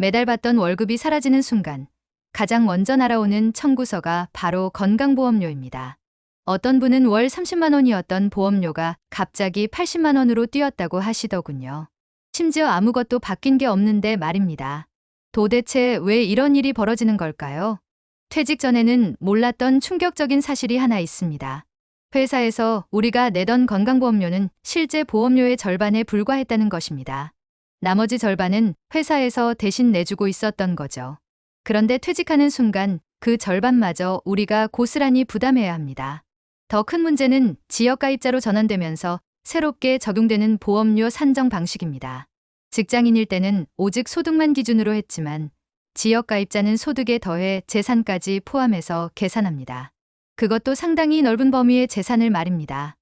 매달 받던 월급이 사라지는 순간 가장 먼저 날아오는 청구서가 바로 건강보험료입니다. 어떤 분은 월 30만 원이었던 보험료가 갑자기 80만 원으로 뛰었다고 하시더군요. 심지어 아무것도 바뀐 게 없는데 말입니다. 도대체 왜 이런 일이 벌어지는 걸까요? 퇴직 전에는 몰랐던 충격적인 사실이 하나 있습니다. 회사에서 우리가 내던 건강보험료는 실제 보험료의 절반에 불과했다는 것입니다. 나머지 절반은 회사에서 대신 내주고 있었던 거죠. 그런데 퇴직하는 순간 그 절반마저 우리가 고스란히 부담해야 합니다. 더 큰 문제는 지역가입자로 전환되면서 새롭게 적용되는 보험료 산정 방식입니다. 직장인일 때는 오직 소득만 기준으로 했지만 지역가입자는 소득에 더해 재산까지 포함해서 계산합니다. 그것도 상당히 넓은 범위의 재산을 말입니다.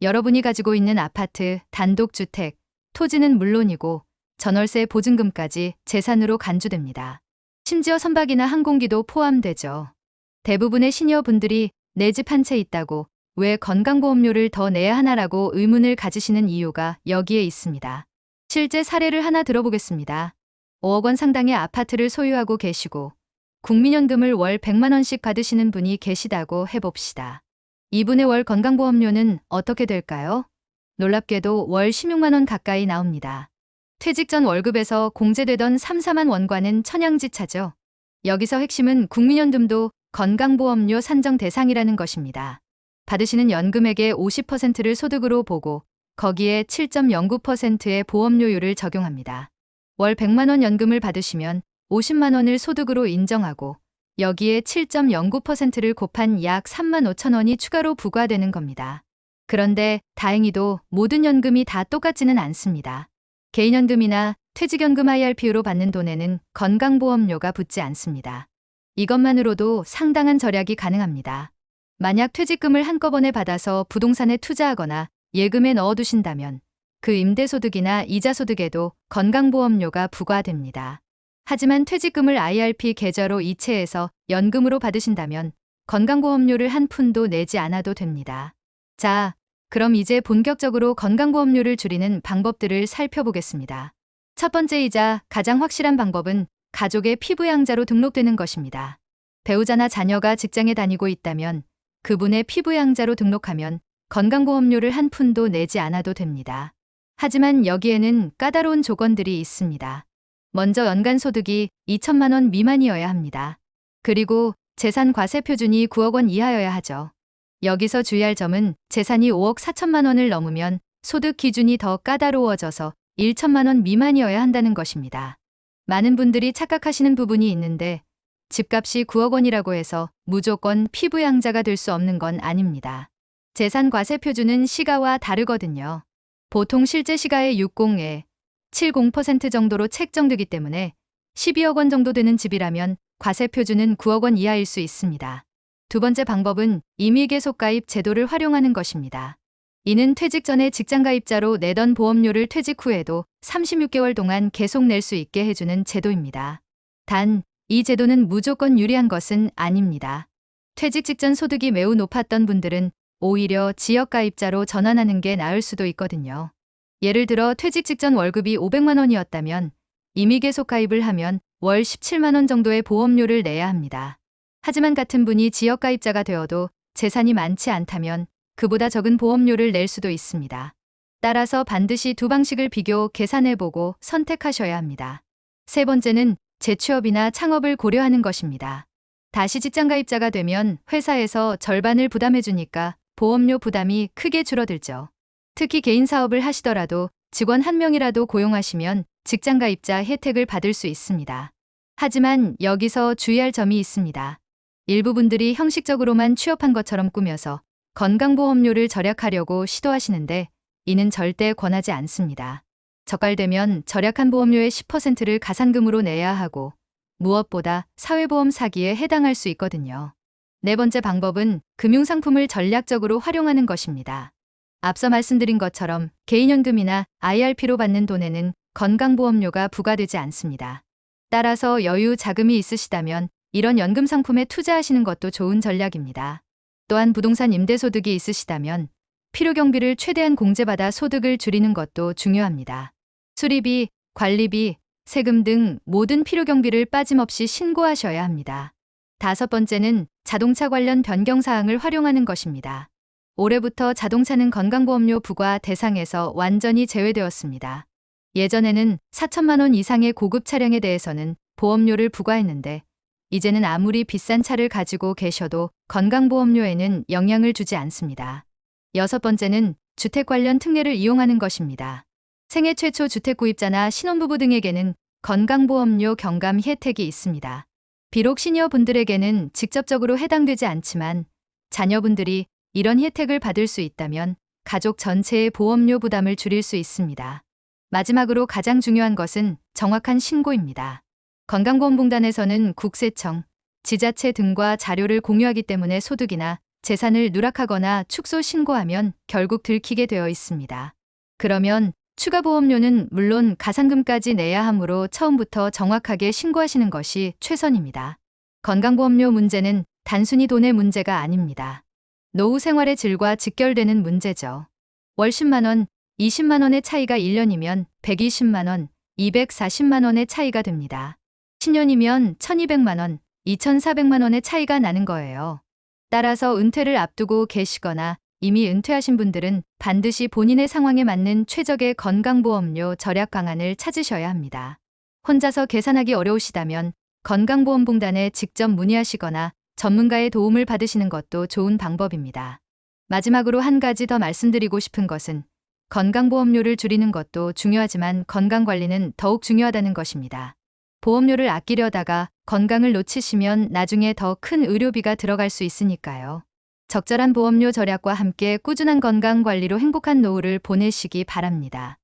여러분이 가지고 있는 아파트, 단독주택, 토지는 물론이고 전월세 보증금까지 재산으로 간주됩니다. 심지어 선박이나 항공기도 포함되죠. 대부분의 시니어분들이 내 집 한 채 있다고 왜 건강보험료를 더 내야 하나라고 의문을 가지시는 이유가 여기에 있습니다. 실제 사례를 하나 들어보겠습니다. 5억 원 상당의 아파트를 소유하고 계시고 국민연금을 월 100만 원씩 받으시는 분이 계시다고 해봅시다. 이분의 월 건강보험료는 어떻게 될까요? 놀랍게도 월 16만 원 가까이 나옵니다. 퇴직 전 월급에서 공제되던 3, 4만 원과는 천양지차죠. 여기서 핵심은 국민연금도 건강보험료 산정 대상이라는 것입니다. 받으시는 연금액의 50%를 소득으로 보고 거기에 7.09%의 보험료율을 적용합니다. 월 100만 원 연금을 받으시면 50만 원을 소득으로 인정하고 여기에 7.09%를 곱한 약 3만 5천 원이 추가로 부과되는 겁니다. 그런데 다행히도 모든 연금이 다 똑같지는 않습니다. 개인연금이나 퇴직연금 IRP로 받는 돈에는 건강보험료가 붙지 않습니다. 이것만으로도 상당한 절약이 가능합니다. 만약 퇴직금을 한꺼번에 받아서 부동산에 투자하거나 예금에 넣어두신다면 그 임대소득이나 이자소득에도 건강보험료가 부과됩니다. 하지만 퇴직금을 IRP 계좌로 이체해서 연금으로 받으신다면 건강보험료를 한 푼도 내지 않아도 됩니다. 자, 그럼 이제 본격적으로 건강보험료를 줄이는 방법들을 살펴보겠습니다. 첫 번째이자 가장 확실한 방법은 가족의 피부양자로 등록되는 것입니다. 배우자나 자녀가 직장에 다니고 있다면 그분의 피부양자로 등록하면 건강보험료를 한 푼도 내지 않아도 됩니다. 하지만 여기에는 까다로운 조건들이 있습니다. 먼저 연간 소득이 2천만 원 미만이어야 합니다. 그리고 재산 과세 표준이 9억 원 이하여야 하죠. 여기서 주의할 점은 재산이 5억 4천만 원을 넘으면 소득 기준이 더 까다로워져서 1천만 원 미만이어야 한다는 것입니다. 많은 분들이 착각하시는 부분이 있는데 집값이 9억 원이라고 해서 무조건 피부양자가 될 수 없는 건 아닙니다. 재산 과세 표준은 시가와 다르거든요. 보통 실제 시가의 60에 70% 정도로 책정되기 때문에 12억 원 정도 되는 집이라면 과세 표준은 9억 원 이하일 수 있습니다. 두 번째 방법은 임의계속가입 제도를 활용하는 것입니다. 이는 퇴직 전에 직장가입자로 내던 보험료를 퇴직 후에도 36개월 동안 계속 낼 수 있게 해주는 제도입니다. 단, 이 제도는 무조건 유리한 것은 아닙니다. 퇴직 직전 소득이 매우 높았던 분들은 오히려 지역가입자로 전환하는 게 나을 수도 있거든요. 예를 들어 퇴직 직전 월급이 500만 원이었다면 임의계속가입을 하면 월 17만 원 정도의 보험료를 내야 합니다. 하지만 같은 분이 지역가입자가 되어도 재산이 많지 않다면 그보다 적은 보험료를 낼 수도 있습니다. 따라서 반드시 두 방식을 비교 계산해보고 선택하셔야 합니다. 세 번째는 재취업이나 창업을 고려하는 것입니다. 다시 직장가입자가 되면 회사에서 절반을 부담해주니까 보험료 부담이 크게 줄어들죠. 특히 개인 사업을 하시더라도 직원 한 명이라도 고용하시면 직장가입자 혜택을 받을 수 있습니다. 하지만 여기서 주의할 점이 있습니다. 일부 분들이 형식적으로만 취업한 것처럼 꾸며서 건강보험료를 절약하려고 시도하시는데 이는 절대 권하지 않습니다. 적발되면 절약한 보험료의 10%를 가산금으로 내야 하고 무엇보다 사회보험 사기에 해당할 수 있거든요. 네 번째 방법은 금융상품을 전략적으로 활용하는 것입니다. 앞서 말씀드린 것처럼 개인연금이나 IRP로 받는 돈에는 건강보험료가 부과되지 않습니다. 따라서 여유 자금이 있으시다면 이런 연금 상품에 투자하시는 것도 좋은 전략입니다. 또한 부동산 임대소득이 있으시다면 필요경비를 최대한 공제받아 소득을 줄이는 것도 중요합니다. 수리비, 관리비, 세금 등 모든 필요 경비를 빠짐없이 신고하셔야 합니다. 5번째는 자동차 관련 변경 사항을 활용하는 것입니다. 올해부터 자동차는 건강보험료 부과 대상에서 완전히 제외되었습니다. 예전에는 4천만 원 이상의 고급 차량에 대해서는 보험료를 부과했는데 이제는 아무리 비싼 차를 가지고 계셔도 건강보험료에는 영향을 주지 않습니다. 6번째는 주택 관련 특례를 이용하는 것입니다. 생애 최초 주택 구입자나 신혼부부 등에게는 건강보험료 경감 혜택이 있습니다. 비록 시니어분들에게는 직접적으로 해당되지 않지만 자녀분들이 이런 혜택을 받을 수 있다면 가족 전체의 보험료 부담을 줄일 수 있습니다. 마지막으로 가장 중요한 것은 정확한 신고입니다. 건강보험공단에서는 국세청, 지자체 등과 자료를 공유하기 때문에 소득이나 재산을 누락하거나 축소 신고하면 결국 들키게 되어 있습니다. 그러면 추가 보험료는 물론 가산금까지 내야 하므로 처음부터 정확하게 신고하시는 것이 최선입니다. 건강보험료 문제는 단순히 돈의 문제가 아닙니다. 노후 생활의 질과 직결되는 문제죠. 월 10만 원, 20만 원의 차이가 1년이면 120만 원, 240만 원의 차이가 됩니다. 10년이면 1200만 원, 2400만 원의 차이가 나는 거예요. 따라서 은퇴를 앞두고 계시거나 이미 은퇴하신 분들은 반드시 본인의 상황에 맞는 최적의 건강보험료 절약 방안을 찾으셔야 합니다. 혼자서 계산하기 어려우시다면 건강보험공단에 직접 문의하시거나 전문가의 도움을 받으시는 것도 좋은 방법입니다. 마지막으로 한 가지 더 말씀드리고 싶은 것은 건강보험료를 줄이는 것도 중요하지만 건강관리는 더욱 중요하다는 것입니다. 보험료를 아끼려다가 건강을 놓치시면 나중에 더 큰 의료비가 들어갈 수 있으니까요. 적절한 보험료 절약과 함께 꾸준한 건강관리로 행복한 노후를 보내시기 바랍니다.